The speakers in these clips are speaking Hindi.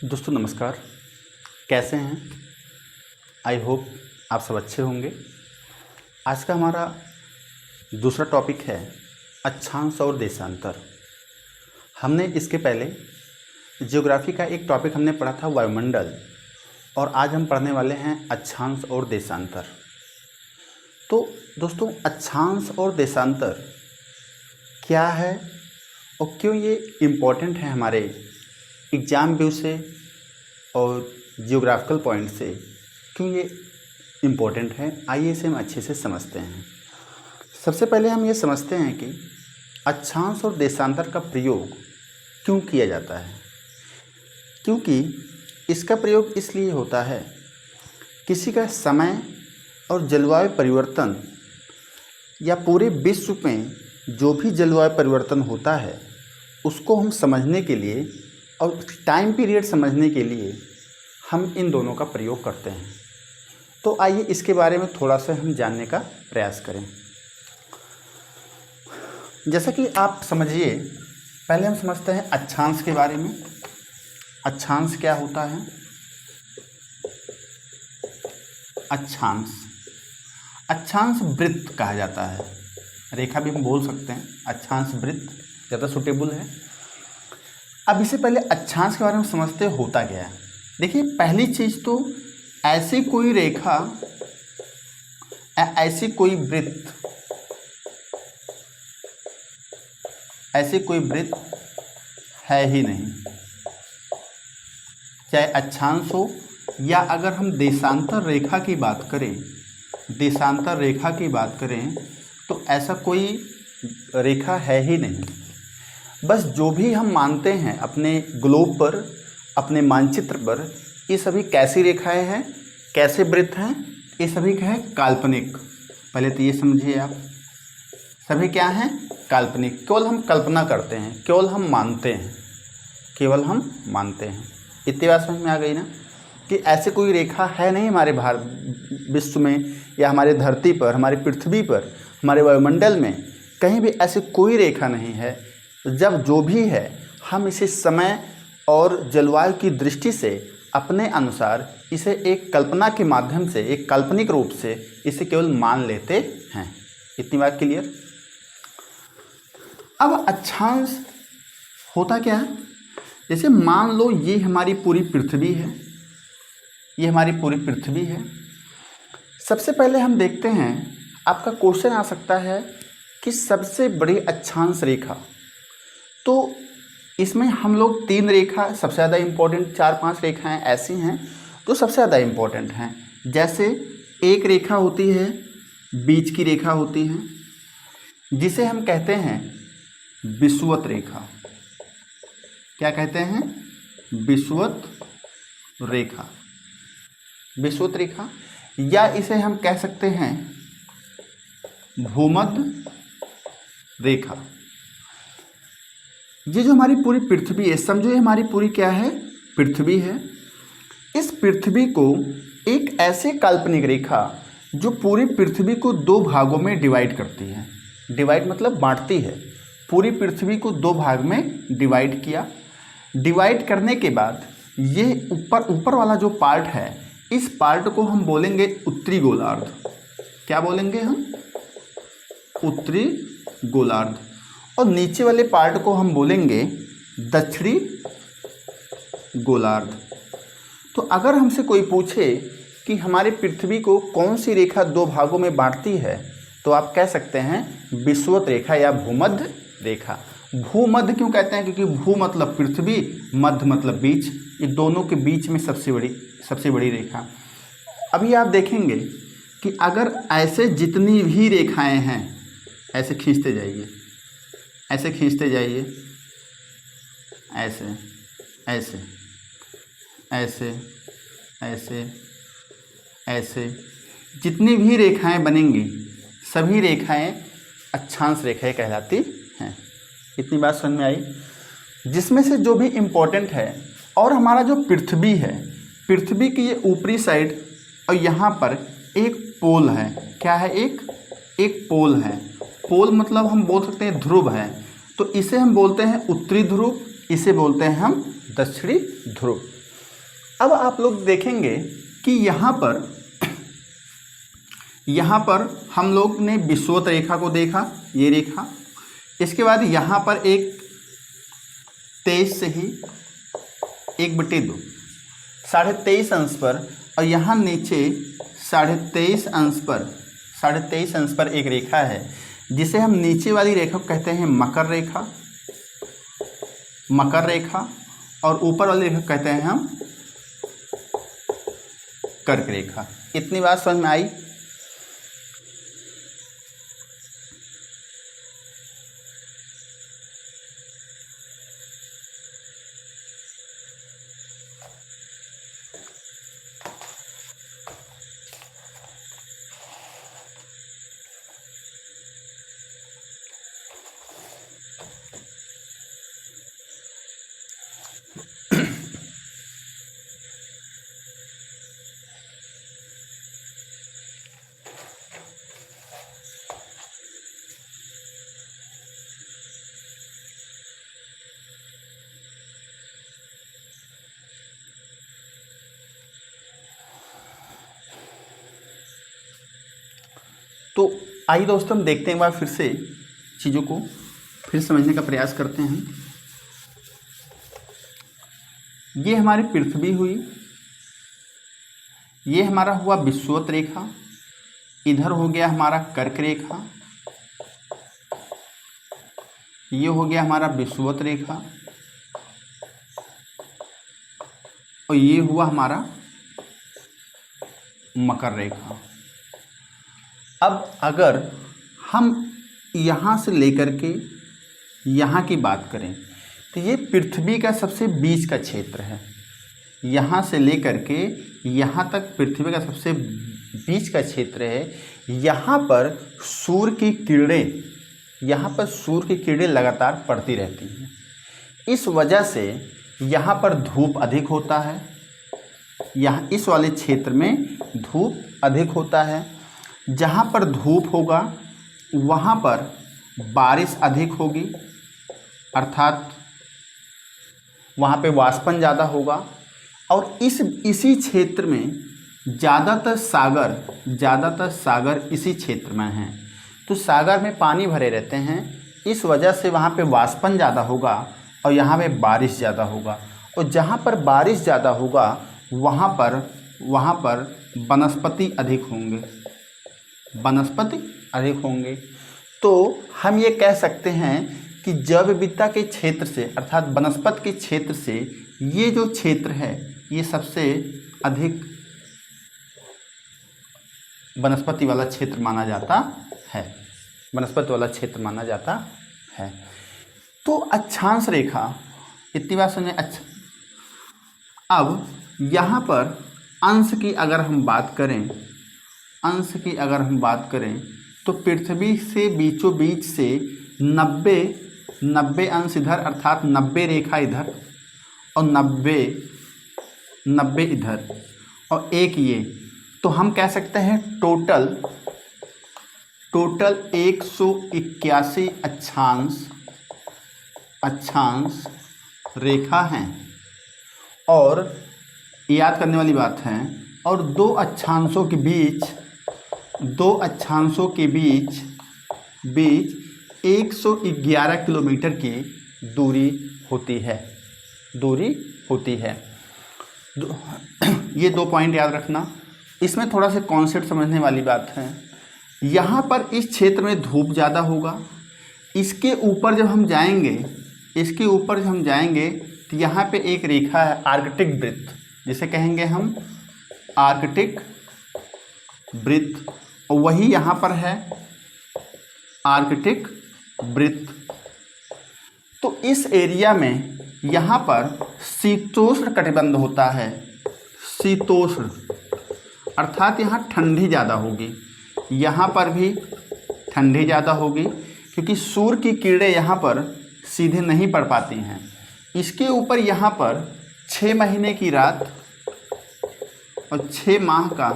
दोस्तों नमस्कार। कैसे हैं? आई होप आप सब अच्छे होंगे। आज का हमारा दूसरा टॉपिक है अक्षांश और देशांतर। हमने इसके पहले ज्योग्राफी का एक टॉपिक हमने पढ़ा था वायुमंडल, और आज हम पढ़ने वाले हैं अक्षांश और देशांतर। तो दोस्तों अक्षांश और देशांतर क्या है और क्यों ये इम्पोर्टेंट है हमारे एग्ज़ाम व्यू से और जियोग्राफिकल पॉइंट से, क्यों ये इम्पोर्टेंट है, आइए इसे हम अच्छे से समझते हैं। सबसे पहले हम ये समझते हैं कि अक्षांश और देशांतर का प्रयोग क्यों किया जाता है। क्योंकि इसका प्रयोग इसलिए होता है, किसी का समय और जलवायु परिवर्तन या पूरे विश्व में जो भी जलवायु परिवर्तन होता है उसको हम समझने के लिए और टाइम पीरियड समझने के लिए हम इन दोनों का प्रयोग करते हैं। तो आइए इसके बारे में थोड़ा सा हम जानने का प्रयास करें। जैसा कि आप समझिए, पहले हम समझते हैं अक्षांश के बारे में। अक्षांश क्या होता है? अक्षांश वृत्त कहा जाता है, रेखा भी हम बोल सकते हैं। अक्षांश वृत्त ज़्यादा सुटेबल है। अब इससे पहले अक्षांश के बारे में समझते होता क्या है। देखिए, पहली चीज़ तो ऐसी कोई रेखा, ऐसी कोई वृत्त, ऐसी कोई वृत्त है ही नहीं, चाहे अक्षांश हो या अगर हम देशांतर रेखा की बात करें, देशांतर रेखा की बात करें तो ऐसा कोई रेखा है ही नहीं। बस जो भी हम मानते हैं अपने ग्लोब पर, अपने मानचित्र पर, ये सभी कैसी रेखाएं हैं, कैसे वृत्त हैं, ये सभी क्या है? काल्पनिक। पहले तो ये समझिए आप, सभी क्या हैं? काल्पनिक। केवल हम कल्पना करते हैं, केवल हम मानते हैं, केवल हम मानते हैं। इतनी बात समझ में आ गई ना कि ऐसे कोई रेखा है नहीं हमारे भारत विश्व में या हमारे धरती पर, हमारी पृथ्वी पर, हमारे वायुमंडल में कहीं भी ऐसी कोई रेखा नहीं है। जब जो भी है हम इसे समय और जलवायु की दृष्टि से अपने अनुसार इसे एक कल्पना के माध्यम से, एक काल्पनिक रूप से इसे केवल मान लेते हैं। इतनी बात क्लियर? अब अक्षांश होता क्या है? जैसे मान लो ये हमारी पूरी पृथ्वी है, ये हमारी पूरी पृथ्वी है। सबसे पहले हम देखते हैं, आपका क्वेश्चन आ सकता है कि सबसे बड़ी अक्षांश रेखा, तो इसमें हम लोग 3 रेखा सबसे ज़्यादा इम्पोर्टेंट, 4-5 रेखाएं ऐसी हैं जो सबसे ज़्यादा इम्पोर्टेंट हैं। जैसे एक रेखा होती है, बीच की रेखा होती है, जिसे हम कहते हैं विषुवत रेखा। क्या कहते हैं? विषुवत रेखा। विषुवत रेखा, या इसे हम कह सकते हैं भूमध्य रेखा। ये जो हमारी पूरी पृथ्वी है, समझो ये हमारी पूरी क्या है? पृथ्वी है। इस पृथ्वी को एक ऐसे काल्पनिक रेखा जो पूरी पृथ्वी को 2 भागों में डिवाइड करती है। डिवाइड मतलब बांटती है। पूरी पृथ्वी को 2 भाग में डिवाइड किया। डिवाइड करने के बाद ये ऊपर वाला जो पार्ट है, इस पार्ट को हम बोलेंगे उत्तरी गोलार्ध। क्या बोलेंगे हम? उत्तरी गोलार्ध। और नीचे वाले पार्ट को हम बोलेंगे दक्षिणी गोलार्ध। तो अगर हमसे कोई पूछे कि हमारी पृथ्वी को कौन सी रेखा 2 भागों में बांटती है, तो आप कह सकते हैं विषुवत रेखा या भूमध्य रेखा। भूमध्य क्यों कहते हैं? क्योंकि भू मतलब पृथ्वी, मध्य मतलब बीच, ये दोनों के बीच में सबसे बड़ी रेखा। अभी आप देखेंगे कि अगर ऐसे जितनी भी रेखाएं हैं, ऐसे खींचते जाइए, ऐसे खींचते जाइए, ऐसे ऐसे ऐसे ऐसे ऐसे, जितनी भी रेखाएं बनेंगी सभी रेखाएं अक्षांश रेखाएं कहलाती हैं। इतनी बात समझ में आई? जिसमें से जो भी इम्पोर्टेंट है, और हमारा जो पृथ्वी है, पृथ्वी की ये ऊपरी साइड और यहाँ पर एक पोल है। क्या है? एक पोल है। पोल मतलब हम बोल सकते हैं ध्रुव है, तो इसे हम बोलते हैं उत्तरी ध्रुव, इसे बोलते हैं हम दक्षिणी ध्रुव। अब आप लोग देखेंगे कि यहाँ पर हम लोग ने विषुवत रेखा को देखा, ये रेखा। इसके बाद यहाँ पर एक 23 से ही 1/2 23.5 अंश पर, और यहाँ नीचे 23.5 अंश पर एक रेखा है, जिसे हम नीचे वाली रेखा को कहते हैं मकर रेखा, और ऊपर वाली रेखा कहते हैं हम कर्क रेखा। इतनी बात समझ में आई? तो आइए दोस्तों, हम देखते हैं एक बार फिर से चीज़ों को फिर समझने का प्रयास करते हैं। ये हमारी पृथ्वी हुई, ये हमारा हुआ विषुवत रेखा, इधर हो गया हमारा कर्क रेखा, ये हो गया हमारा विषुवत रेखा, और ये हुआ हमारा मकर रेखा। अब अगर हम यहाँ से लेकर के यहाँ की बात करें तो ये पृथ्वी का सबसे बीच का क्षेत्र है। यहाँ से लेकर के यहाँ तक पृथ्वी का सबसे बीच का क्षेत्र है। यहाँ पर सूर्य की किरणें लगातार पड़ती रहती हैं। इस वजह से यहाँ पर धूप अधिक होता है, यहाँ इस वाले क्षेत्र में धूप अधिक होता है। जहाँ पर धूप होगा वहाँ पर बारिश अधिक होगी, अर्थात वहाँ पे वाष्पन ज़्यादा होगा, और इसी क्षेत्र में ज़्यादातर सागर इसी क्षेत्र में हैं। तो सागर में पानी भरे रहते हैं, इस वजह से वहाँ पे वाष्पन ज़्यादा होगा और यहाँ पे बारिश ज़्यादा होगा। और जहाँ पर बारिश ज़्यादा होगा वहाँ पर वनस्पति अधिक होंगे। तो हम ये कह सकते हैं कि जैव विविधता के क्षेत्र से, अर्थात वनस्पति के क्षेत्र से, ये जो क्षेत्र है ये सबसे अधिक वनस्पति वाला क्षेत्र माना जाता है। तो अक्षांश रेखा, इतनी बात सुनिए। अच्छा, अब यहाँ पर अंश की अगर हम बात करें तो पृथ्वी से बीचों बीच से 90 अंश इधर, अर्थात 90 रेखा इधर और 90 इधर और एक ये, तो हम कह सकते हैं टोटल 181 अक्षांश रेखा हैं। और याद करने वाली बात है, और दो अक्षांशों के बीच 111 किलोमीटर की दूरी होती है। ये 2 पॉइंट याद रखना। इसमें थोड़ा सा कॉन्सेप्ट समझने वाली बात है। यहाँ पर इस क्षेत्र में धूप ज़्यादा होगा। इसके ऊपर जब हम जाएंगे तो यहाँ पे एक रेखा है आर्कटिक वृत्त, जिसे कहेंगे हम आर्कटिक वृत्त, और वही यहाँ पर है आर्कटिक वृत्त। तो इस एरिया में यहाँ पर शीतोष्ण कटिबंध होता है। शीतोष्ण अर्थात यहाँ ठंडी ज़्यादा होगी, यहाँ पर भी ठंडी ज़्यादा होगी, क्योंकि सूर्य की किरणें यहाँ पर सीधे नहीं पड़ पाती हैं। इसके ऊपर यहाँ पर 6 महीने की रात और 6 माह का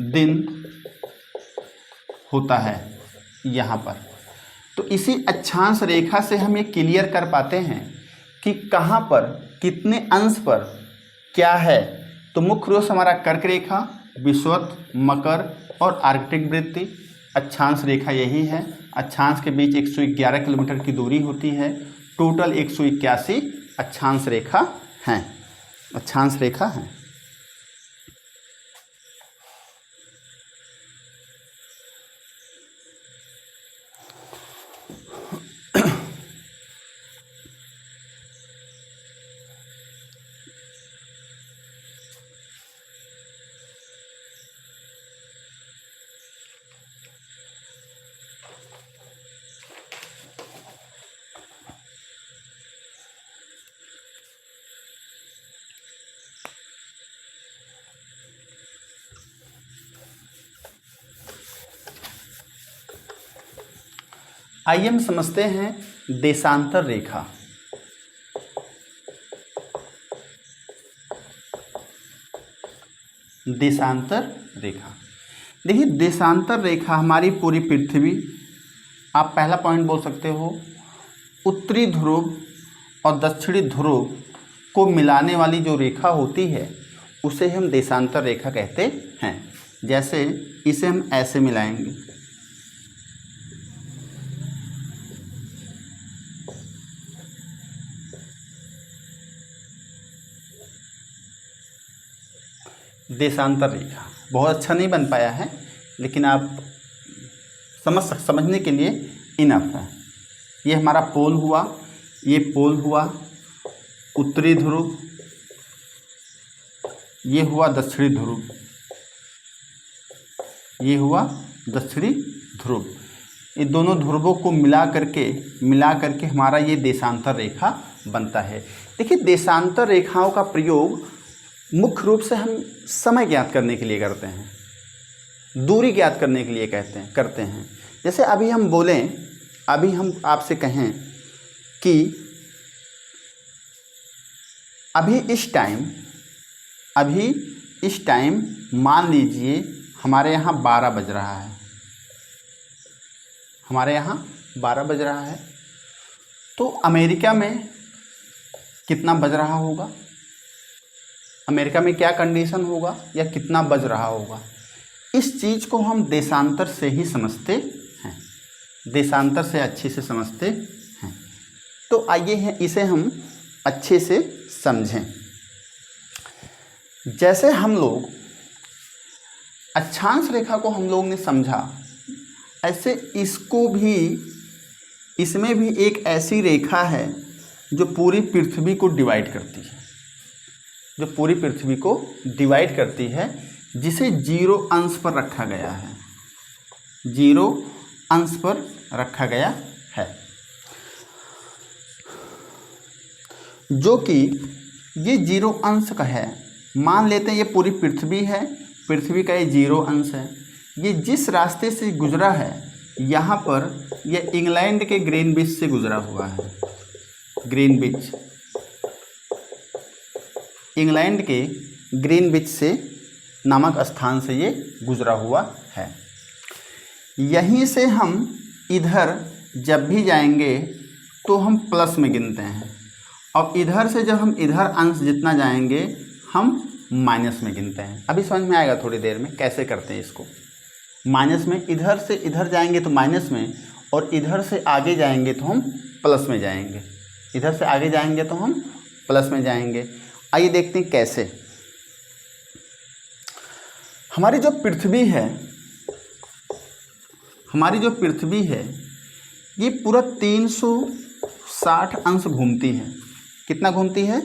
दिन होता है यहाँ पर। तो इसी अक्षांश रेखा से हम ये क्लियर कर पाते हैं कि कहाँ पर कितने अंश पर क्या है? तो मुख्य रूप से हमारा कर्क रेखा, विषुवत, मकर और आर्कटिक वृत्ति। अक्षांश रेखा यही है। अक्षांश के बीच 111 किलोमीटर की दूरी होती है। टोटल 181 अक्षांश रेखा हैं, अक्षांश रेखा हैं। आइए हम समझते हैं देशांतर रेखा। देशांतर रेखा, देखिए देशांतर रेखा हमारी पूरी पृथ्वी, आप पहला पॉइंट बोल सकते हो, उत्तरी ध्रुव और दक्षिणी ध्रुव को मिलाने वाली जो रेखा होती है उसे हम देशांतर रेखा कहते हैं। जैसे इसे हम ऐसे मिलाएंगे, देशांतर रेखा। बहुत अच्छा नहीं बन पाया है, लेकिन आप समझने के लिए इनफ है। ये हमारा पोल हुआ, ये पोल हुआ उत्तरी ध्रुव, ये हुआ दक्षिणी ध्रुव, ये हुआ दक्षिणी ध्रुव। ये दोनों ध्रुवों को मिला करके हमारा ये देशांतर रेखा बनता है। देखिए देशांतर रेखाओं का प्रयोग मुख्य रूप से हम समय ज्ञात करने के लिए करते हैं, दूरी ज्ञात करने के लिए करते हैं। जैसे अभी हम बोलें, अभी हम आपसे कहें कि अभी इस टाइम मान लीजिए हमारे यहाँ 12 बज रहा है, हमारे यहाँ 12 बज रहा है, तो अमेरिका में कितना बज रहा होगा, अमेरिका में क्या कंडीशन होगा या कितना बज रहा होगा, इस चीज़ को हम देशांतर से ही समझते हैं, देशांतर से अच्छे से समझते हैं। तो आइए इसे हम अच्छे से समझें। जैसे हम लोग अक्षांश रेखा को हम लोग ने समझा, ऐसे इसको भी, इसमें भी एक ऐसी रेखा है जो पूरी पृथ्वी को डिवाइड करती है, जो पूरी पृथ्वी को डिवाइड करती है, जिसे 0 अंश पर रखा गया है, 0 अंश पर रखा गया है, जो कि ये 0 अंश का है। मान लेते हैं ये पूरी पृथ्वी है, पृथ्वी का ये 0 अंश है। ये जिस रास्ते से गुजरा है, यहाँ पर यह इंग्लैंड के ग्रीनविच से गुजरा हुआ है, ग्रीनविच, इंग्लैंड के ग्रीनविच से नामक स्थान से ये गुजरा हुआ है। यहीं से हम इधर जब भी जाएंगे तो हम प्लस में गिनते हैं, और इधर से जब हम इधर अंश जितना जाएंगे हम माइनस में गिनते हैं। अभी समझ में आएगा थोड़ी देर में कैसे करते हैं इसको। माइनस में, इधर से इधर जाएंगे तो माइनस में, और इधर से आगे जाएंगे तो हम प्लस में जाएंगे, इधर से आगे जाएंगे तो हम प्लस में जाएंगे। आइए देखते हैं कैसे। हमारी जो पृथ्वी है ये पूरा 360 अंश घूमती है। कितना घूमती है?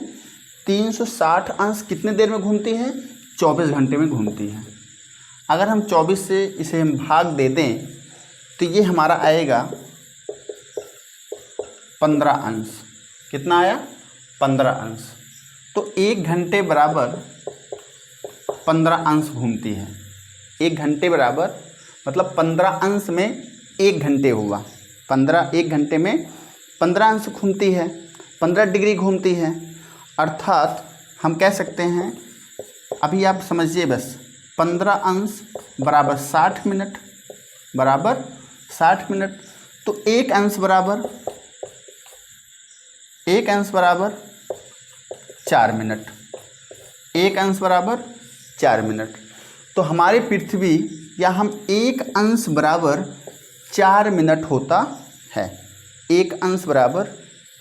360 अंश कितने देर में घूमती है? 24 घंटे में घूमती है। अगर हम 24 से इसे हम भाग दे दें तो ये हमारा आएगा 15 अंश। कितना आया? 15 अंश। तो 1 घंटे बराबर 15 अंश घूमती है। 1 घंटे बराबर मतलब 15 अंश में 1 घंटे हुआ। 1 घंटे में 15 अंश घूमती है, 15 डिग्री घूमती है। अर्थात हम कह सकते हैं, अभी आप समझिए बस, 15 अंश बराबर 60 मिनट, बराबर 60 मिनट। तो 1 अंश बराबर 4 मिनट। 1 अंश बराबर 4 मिनट। तो हमारी पृथ्वी या हम 1 अंश बराबर 4 मिनट होता है। 1 अंश बराबर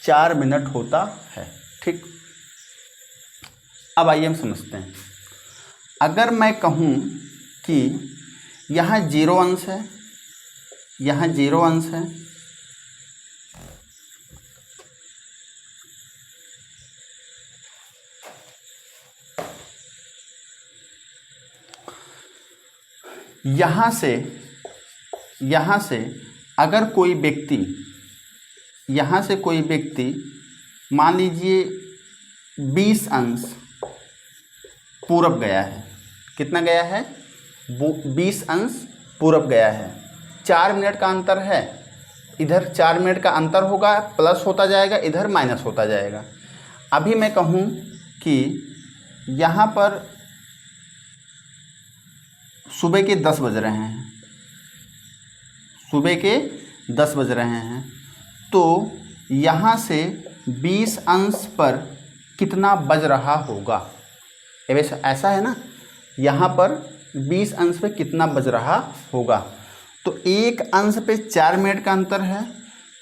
4 मिनट होता है। ठीक, अब आइए हम समझते हैं। अगर मैं कहूँ कि यहाँ 0 अंश है, यहाँ 0 अंश है, यहाँ से अगर कोई व्यक्ति, यहाँ से कोई व्यक्ति मान लीजिए 20 अंश पूरब गया है। कितना गया है? 20 अंश पूरब गया है। 4 मिनट का अंतर है, इधर 4 मिनट का अंतर होगा, प्लस होता जाएगा, इधर माइनस होता जाएगा। अभी मैं कहूँ कि यहाँ पर सुबह के 10 बज रहे हैं, सुबह के 10 बज रहे हैं, तो यहाँ से 20 अंश पर कितना बज रहा होगा? वैसे ऐसा है ना, यहाँ पर 20 अंश पे कितना बज रहा होगा? तो 1 अंश पे 4 मिनट का अंतर है,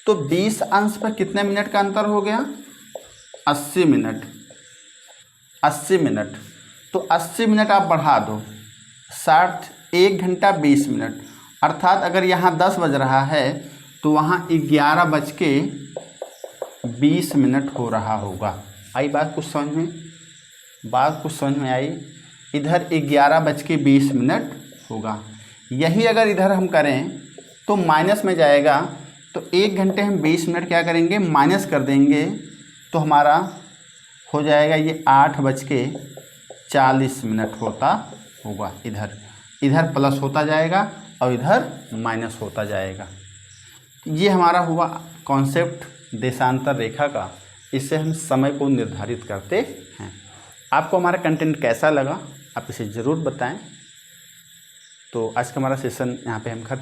तो 20 अंश पर कितने मिनट का अंतर हो गया? 80 मिनट। 80 मिनट, तो 80 मिनट आप बढ़ा दो, 60, 1 घंटा 20 मिनट, अर्थात अगर यहाँ 10 बज रहा है तो वहाँ 11:20 मिनट हो रहा होगा। आई बात कुछ समझ में? बात कुछ समझ में आई? इधर 11:20 मिनट होगा। यही अगर इधर हम करें तो माइनस में जाएगा, तो 1 घंटे हम 20 मिनट क्या करेंगे? माइनस कर देंगे, तो हमारा हो जाएगा ये 8:40 मिनट होता होगा। इधर प्लस होता जाएगा और इधर माइनस होता जाएगा। ये हमारा हुआ कॉन्सेप्ट देशांतर रेखा का। इससे हम समय को निर्धारित करते हैं। आपको हमारा कंटेंट कैसा लगा आप इसे ज़रूर बताएं। तो आज का हमारा सेशन यहाँ पे हम खत्म